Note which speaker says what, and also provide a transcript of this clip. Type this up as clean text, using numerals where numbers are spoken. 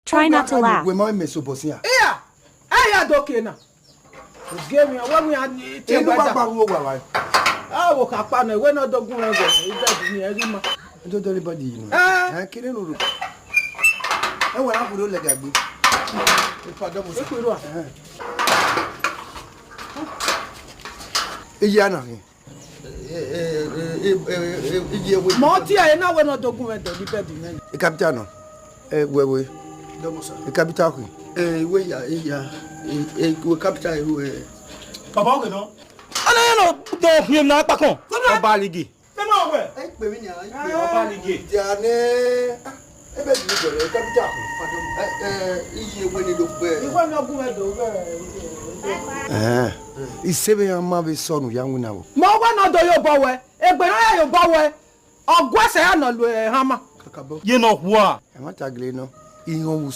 Speaker 1: Try not to laugh.
Speaker 2: We might miss Obosia.
Speaker 3: Yeah, I had okay now. Give me a woman and take back. I woke up on a winner dog.
Speaker 2: Don't anybody, you know. I can't know. I want to look at me. Iyana.
Speaker 3: Morty, I know when I document the depending.
Speaker 2: E capitano. We. E capitano.
Speaker 4: We capital who.
Speaker 5: Papa, no.
Speaker 4: I don't hear not back on. Baligi.
Speaker 5: Come on, where?
Speaker 2: Baligi. Diane. E be di go e capitano. Iye we ni lo gbe.
Speaker 3: You want to go over.
Speaker 2: Isebe ya ma be sonu ya nwuna wo.
Speaker 3: Mo wa no do yo bowe. Egbe na yo bowe. Ogwese ya no lu hama.
Speaker 4: Ye no wa.
Speaker 2: E ma tagle no. Ihon